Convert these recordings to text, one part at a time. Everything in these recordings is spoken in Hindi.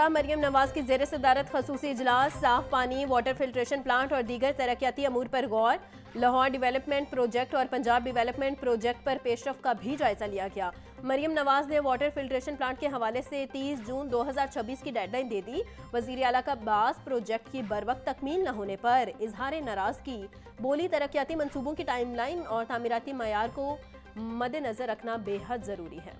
मरियम नवाज की ज़ेर सदारत खसूसी इजलास, साफ पानी, वाटर फिल्ट्रेशन प्लांट और दीगर तरक्याती अमूर पर गौर। लाहौर डेवलपमेंट प्रोजेक्ट और पंजाब डेवलपमेंट प्रोजेक्ट पर पेशरफ का भी जायजा लिया गया। मरियम नवाज ने वाटर फिल्ट्रेशन प्लांट के हवाले से 30 जून 2026 की डेडलाइन दे दी। वजीर आला का बास प्रोजेक्ट की बरवक्त तकमील न होने पर इजहार नाराजगी, बोली तरक्याती मंसूबों की टाइमलाइन और तामीराती मयार को मद्देनजर रखना बेहद जरूरी है।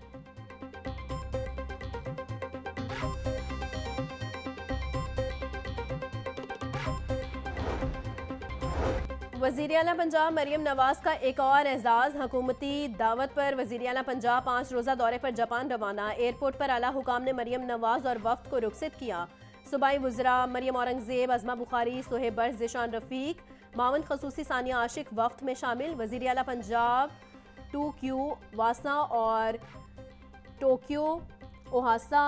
वज़ीर आला पंजाब मरियम नवाज का एक और एजाज, हुकूमती दावत पर वज़ीर आला पंजाब 5 रोज़ा दौरे पर जापान रवाना। एयरपोर्ट पर आला हुकाम ने मरियम नवाज और वफ्द को रुखसत किया। सूबाई वज़रा मरियम औरंगजेब, अज़मा बुखारी, सोहेब बर्श, ज़ीशान रफ़ीक, मावन खसूसी सानिया आशिक वफ्द में शामिल। वज़ीर आला पंजाब 2Q वासा और टोक्यो ओहासा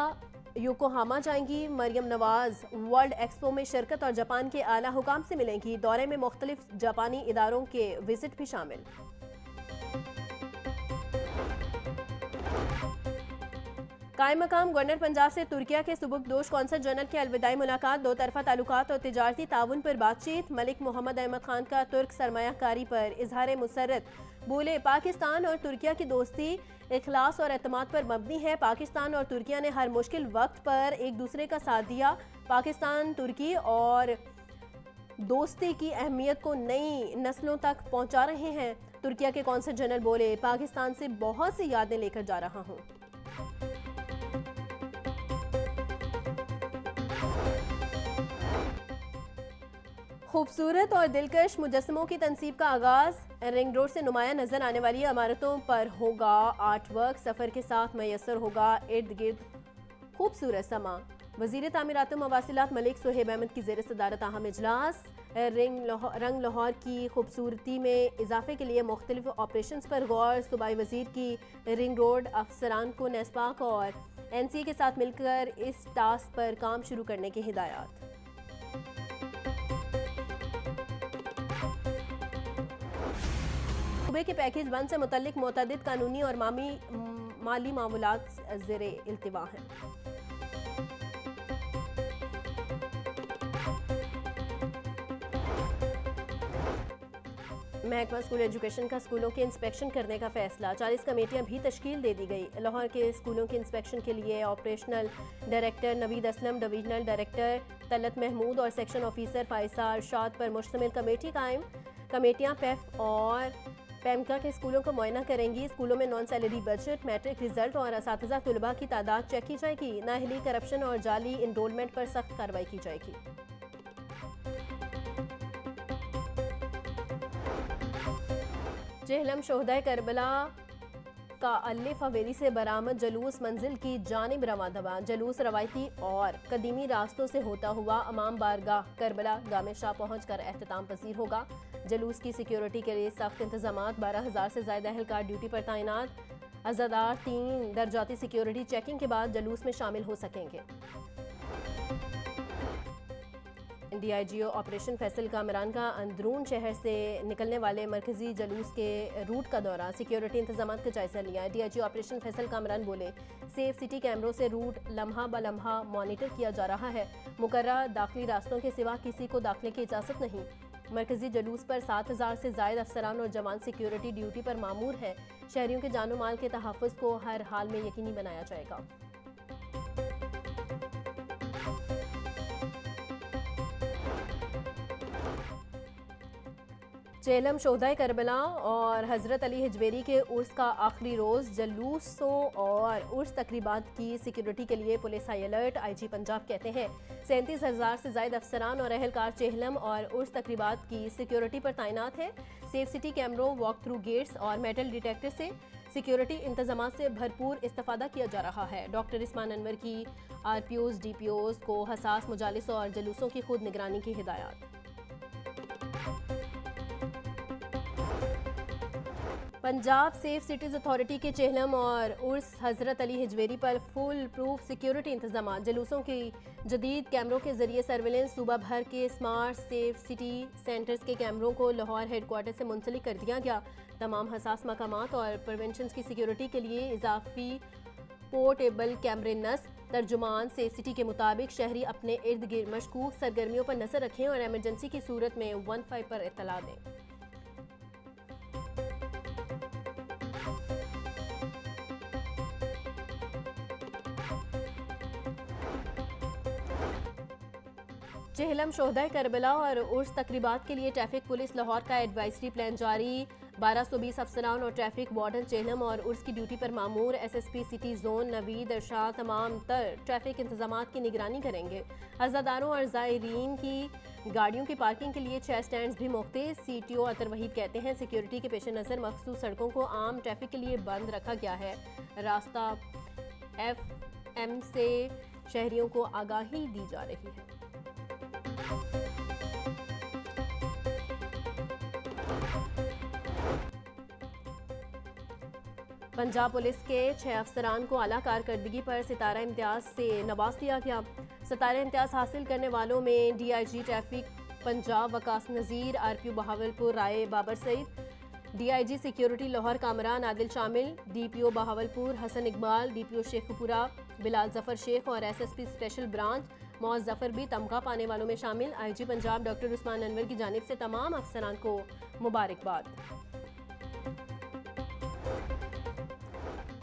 योकोहामा जाएंगी। मरियम नवाज वर्ल्ड एक्सपो में शिरकत और जापान के आला हुकाम से मिलेंगी। दौरे में मुख्तलिफ जापानी इदारों के विजिट भी शामिल। कायम मकाम गवर्नर पंजाब से तुर्किया के सुबुकदोश कौंसल जनरल की अलविदाई मुलाकात, दो तरफा ताल्लुकात और तिजारती ताउन पर बातचीत। मलिक मोहम्मद अहमद खान का तुर्क सरमायाकारी पर इजहार मुसर्रत, बोले पाकिस्तान और तुर्किया की दोस्ती इखलास और एतमाद पर मबनी है। पाकिस्तान और तुर्किया ने हर मुश्किल वक्त पर एक दूसरे का साथ दिया। पाकिस्तान तुर्की और दोस्ती की अहमियत को नई नस्लों तक पहुंचा रहे हैं। तुर्किया के कौंसल जनरल बोले पाकिस्तान से बहुत सी यादें लेकर जा रहा हूं। खूबसूरत और दिलकश मुजस्समों की तनसीब का आगाज। रिंग रोड से नुमाया नजर आने वाली इमारतों पर होगा आर्ट वर्क, सफर के साथ मैसर होगा इर्द गिर्द खूबसूरत समा। वजीर तामीरात मवासिलात मलिक सोहेब अहमद की ज़ेर सदारत अहम इजलास। रंग लाहौर की खूबसूरती में इजाफे के लिए मुख्तलिफ ऑपरेशन पर गौर। सूबाई वजीर की रिंग रोड अफसरान को नेस्पाक और NCA के साथ मिलकर इस टास्क पर काम शुरू करने की हिदायत। सूबे के पैकेज 1 से मुतल्लिक मुतअद्दिद कानूनी और माली मामलात ज़ेरे इल्तिवा हैं। महकमा स्कूल एजुकेशन का स्कूलों के इंस्पेक्शन करने का फैसला। 40 कमेटियां भी तश्कील दे दी गई। लाहौर के स्कूलों के इंस्पेक्शन के लिए operational director Naveed Aslam, divisional director Talat Mahmood और सेक्शन ऑफिसर फायसा अरशाद पर मुश्तमिल कमेटी कायम। कमेटियां पेफ और पैमका के स्कूलों का मुआयना करेंगी। स्कूलों में non salary budget, matric result और असातिज़ा तुलबा की तादाद चेक की जाएगी। नाअहली, करप्शन और जाली इनरोलमेंट पर सख्त कार्रवाई की जाएगी। जेहलम शोहदाए करबला का अलिफ हवेली से बरामद जलूस मंजिल की जानिब रवां दवा। जलूस रवायती और कदीमी रास्तों से होता हुआ अमाम बारगाह करबला गामे शाह पहुँच कर एहतमाम पसीर होगा। जलूस की सिक्योरिटी के लिए सख्त इंतजाम। 12,000 से ज्यादा अहलकार ड्यूटी पर तैनात। अज़ादार 3 दर्जाती सिक्योरिटी चेकिंग के बाद जलूस में शामिल हो सकेंगे। DIGO ऑपरेशन फैसल कामरान का अंदरून शहर से निकलने वाले मरकजी जलूस के रूट का दौरा, सिक्योरिटी इंतजाम का जायजा लिया। DIGO ऑपरेशन फैसल कामरान बोले सेफ सिटी कैमरों से रूट लम्हा ब लम्हा मॉनिटर किया जा रहा है। मुकर्रर दाखिली रास्तों के सिवा किसी को दाखिले की इजाज़त नहीं। मरकजी जलूस पर 7,000 से ज़ायद अफसरान और जवान सिक्योरिटी ड्यूटी पर मामूर है। शहरियों के जानो माल के तहफ़्फ़ुज़ को हर हाल में यकीनी बनाया जाएगा। जेहलम शोहदाए करबला और हज़रत अली हिजवेरी के उर्स का आखिरी रोज़। जलूसों और उर्स तकरीबात की सिक्योरिटी के लिए police high alert. IG Punjab कहते हैं 37,000 से ज़ायद अफसरान और अहलकार जेहलम और उर्स तकरीबात की सिक्योरिटी पर तैनात है। सेफ सिटी कैमरों, वॉक थ्रू गेट्स और मेटल डिटेक्टर से सिक्योरिटी इंतजाम से भरपूर इस्तेफादा किया जा रहा है। डॉक्टर इस्मान अनवर की RPOs DPOs को हसास मजालिस और जलूसों की खुद निगरानी की हिदायत। पंजाब सेफ सिटीज़ अथॉरिटी के चेहलम और उर्स हज़रत अली हिजवेरी पर फुल प्रूफ सिक्योरिटी इंतजाम। जलूसों की जदीद कैमरों के जरिए सर्विलेंस। सूबा भर के स्मार्ट सेफ सिटी सेंटर्स के कैमरों को लाहौर हेडक्वार्टर से मुंसलिक कर दिया गया। तमाम हसास मकामात और प्रिवेंशन की सिक्योरिटी के लिए इजाफी पोर्टेबल कैमरे नस्ब। तर्जुमान से सिटी के मुताबिक शहरी अपने इर्द गिर्द मशकूक सरगर्मियों पर नजर रखें और एमरजेंसी की सूरत में 15 पर इत्तला दें। चेहलम शोहदा करबला और उर्स तकरीबात के लिए ट्रैफिक पुलिस लाहौर का एडवाइजरी प्लान जारी। 1220 अफसरान और ट्रैफिक वार्डन चेहलम और उर्स की ड्यूटी पर मामूर। SSP city zone Naveed Arshad तमाम तर ट्रैफिक इंतजामात की निगरानी करेंगे। अज़ादारों और ज़ायरीन की गाड़ियों की पार्किंग के लिए 6 स्टैंड भी मुख्तस। CTO अतर वहीद कहते हैं सिक्योरिटी के पेश नज़र मखसूस सड़कों को आम ट्रैफिक के लिए बंद रखा गया है। रास्ता FM से शहरियों को आगाही दी जा रही है। पंजाब पुलिस के 6 अफसरान को आला कारकर्दगी पर सितारा इम्तियाज से नवाज दिया गया। सितारा इम्तियाज हासिल करने वालों में DIG ट्रैफिक पंजाब वकास नज़ीर, RPO बहावलपुर राय बाबर सईद, DIG सिक्योरिटी लाहौर कामरान आदिल शामिल, DPO बहावलपुर हसन इकबाल, DPO शेखपुरा बिलाल जफर शेख और SSP स्पेशल ब्रांच मौज जफर भी तमगा पाने वालों में शामिल। IG पंजाब डॉक्टर उस्मान अनवर की जानिब से तमाम अफसरान को मुबारकबाद।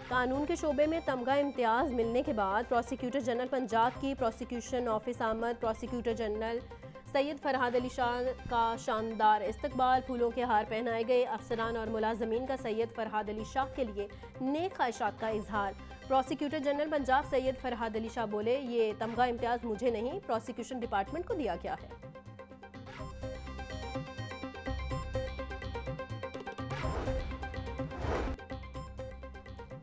कानून के शोबे में तमगा इम्तियाज मिलने के बाद प्रोसिक्यूटर जनरल पंजाब की प्रोसिक्यूशन ऑफिस आमद। प्रोसिक्यूटर जनरल सैयद फरहाद अली शाह का शानदार इस्तकबाल, फूलों के हार पहनाए गए। अफसरान और मुलाजमीन का सैयद फरहाद अली शाह के लिए नेक ख्वाहिशात का इजहार। प्रोसिक्यूटर जनरल पंजाब सैयद फरहाद अली शाह बोले, ये तमगा इम्तियाज मुझे नहीं प्रोसिक्यूशन डिपार्टमेंट को दिया गया है।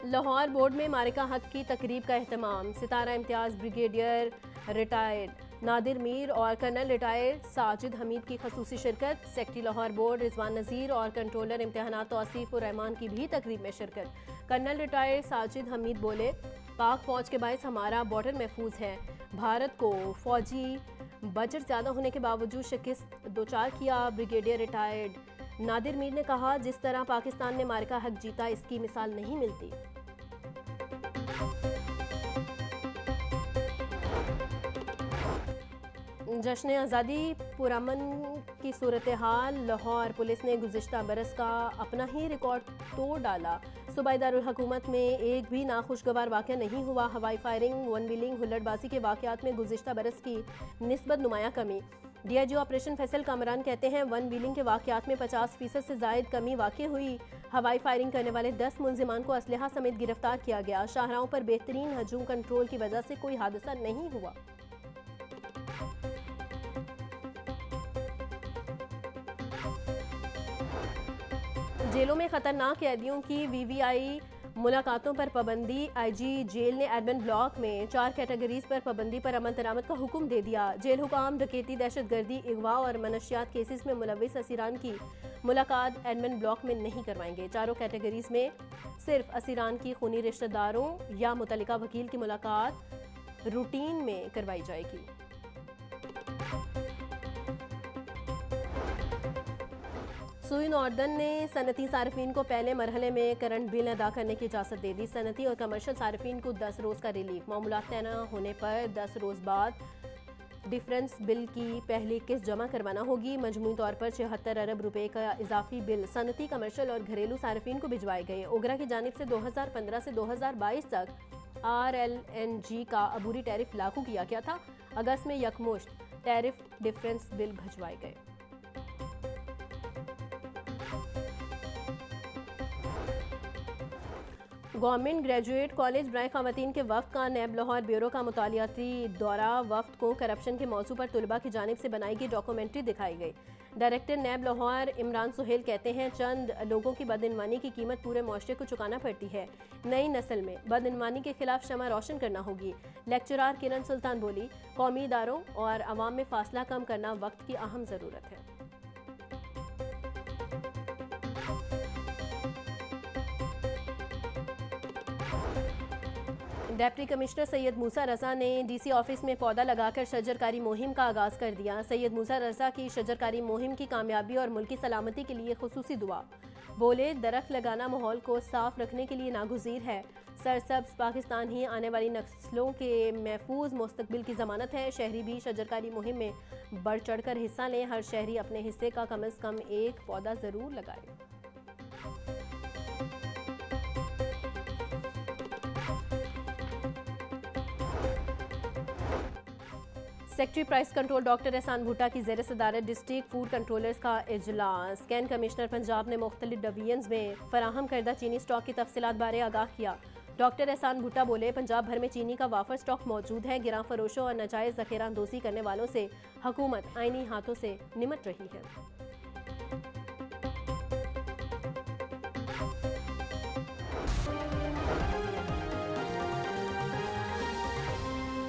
लाहौर बोर्ड में मारिका हक की तकरीब का एहतमाम। सितारा इम्तियाज ब्रिगेडियर रिटायर्ड नादिर मीर और कर्नल रिटायर्ड साजिद हमीद की खसूसी शिरकत। सेक्रेटरी लाहौर बोर्ड रिजवान नज़ीर और कंट्रोलर इम्तिहानात तौसीफ रहमान की भी तकरीब में शिरकत। कर्नल रिटायर्ड साजिद हमीद बोले, पाक फौज के बायस हमारा बॉर्डर महफूज है। भारत को फौजी बजट ज़्यादा होने के बावजूद शिकस्त दोचार किया। ब्रिगेडियर रिटायर्ड नादिर मीर ने कहा, जिस तरह पाकिस्तान ने मारिका हक जीता इसकी मिसाल नहीं मिलती। जश्न आज़ादी पुरअमन की सूरत हाल। लाहौर पुलिस ने गुज़िश्ता बरस का अपना ही रिकॉर्ड तोड़ डाला। सूबाई दारुल हुकूमत में एक भी नाखुशगवार वाक़या नहीं हुआ। हवाई फायरिंग, वन व्हीलिंग, हुल्लड़बाजी के वाक़यात में गुज़िश्ता बरस की निस्बत नुमाया कमी। DIG ऑपरेशन फैसल कामरान कहते हैं, वन व्हीलिंग के वाक़यात में 50% से ज़ायद कमी वाक़ई हुई। हवाई फायरिंग करने वाले 10 मुलजिमान को असलहा समेत गिरफ्तार किया गया। शाहराहों पर बेहतरीन हजूम कंट्रोल की वजह से कोई हादसा नहीं हुआ। जेलों में खतरनाक कैदियों की VVI मुलाकातों पर पाबंदी। IG जेल ने एडमिन ब्लॉक में 4 कैटेगरीज पर पाबंदी पर अमल दरामद का हुक्म दे दिया। जेल हुकाम डकैती, दहशतगर्दी, अगवा और मनशियात केसेस में मुलविस असीरान की मुलाकात एडमिन ब्लॉक में नहीं करवाएंगे। चारों कैटेगरीज में सिर्फ असीरान की खूनी रिश्तेदारों या मुतल्लिका वकील की मुलाकात रूटीन में करवाई जाएगी। सुई नॉर्दर्न ने सनती सार्फिन को पहले मरहले में करंट बिल अदा करने की इजाज़त दे दी। सनती और कमर्शियल सार्फिन को 10 रोज़ का रिलीफ। मामूलात तय न होने पर 10 रोज़ बाद डिफरेंस बिल की पहली किस्त जमा करवाना होगी। मजमूई तौर पर 76 अरब रुपए का इजाफी बिल सनती, कमर्शियल और घरेलू सार्फिन को भिजवाए गए। ओगरा की जानिब से 2015 से 2022 तक RLNG का अबूरी टैरिफ लागू किया गया था। अगस्त में यकमुश्त टैरिफ डिफरेंस बिल भिजवाए गए। गवर्नमेंट ग्रेजुएट कॉलेज बराए ख़वातीन के वफ़द का नैब लाहौर ब्यूरो का मुतालियाती दौरा। वफ़द को करप्शन के मौजू पर तलबा की जानिब से बनाई गई डॉक्यूमेंट्री दिखाई गई। डायरेक्टर नैब लाहौर इमरान सुहेल कहते हैं, चंद लोगों की बदइनवानी की कीमत पूरे मुआशरे को चुकाना पड़ती है। नई नस्ल में बदइनवानी के खिलाफ शमा रोशन करना होगी। लेक्चरार किरण सुल्तान बोली, कौमी इदारों और अवाम में फासला कम करना वक्त की अहम ज़रूरत है। डिप्टी कमिश्नर सैयद मूसा रज़ा ने DC ऑफिस में पौधा लगाकर शजरकारी मुहिम का आगाज़ कर दिया। सैयद मूसा रज़ा की शजरकारी मुहिम की कामयाबी और मुल्की सलामती के लिए खुसूसी दुआ। बोले, दरख्त लगाना माहौल को साफ रखने के लिए नागुज़ीर है। सरसब्ज पाकिस्तान ही आने वाली नस्लों के महफूज मुस्तकबिल की जमानत है। शहरी भी शजरकारी मुहिम में बढ़ चढ़कर हिस्सा लें। हर शहरी अपने हिस्से का कम से कम एक पौधा जरूर लगाए। सेक्रेटरी प्राइस कंट्रोल डॉक्टर एहसान भुट्टा की ज़ेर सदारत डिस्ट्रिक्ट फूड कंट्रोलर्स का इजलास। कैन कमिश्नर पंजाब ने मुख्तलिफ डिवीजन्स में फराहम करदा चीनी स्टॉक की तफसीलात बारे आगाह किया। डॉक्टर एहसान भुट्टा बोले, पंजाब भर में चीनी का वाफर स्टॉक मौजूद है। गिरां फरोशों और नाजायज़ ज़ख़ीरा अंदोज़ी करने वालों से हुकूमत आईनी हाथों से निमट रही है।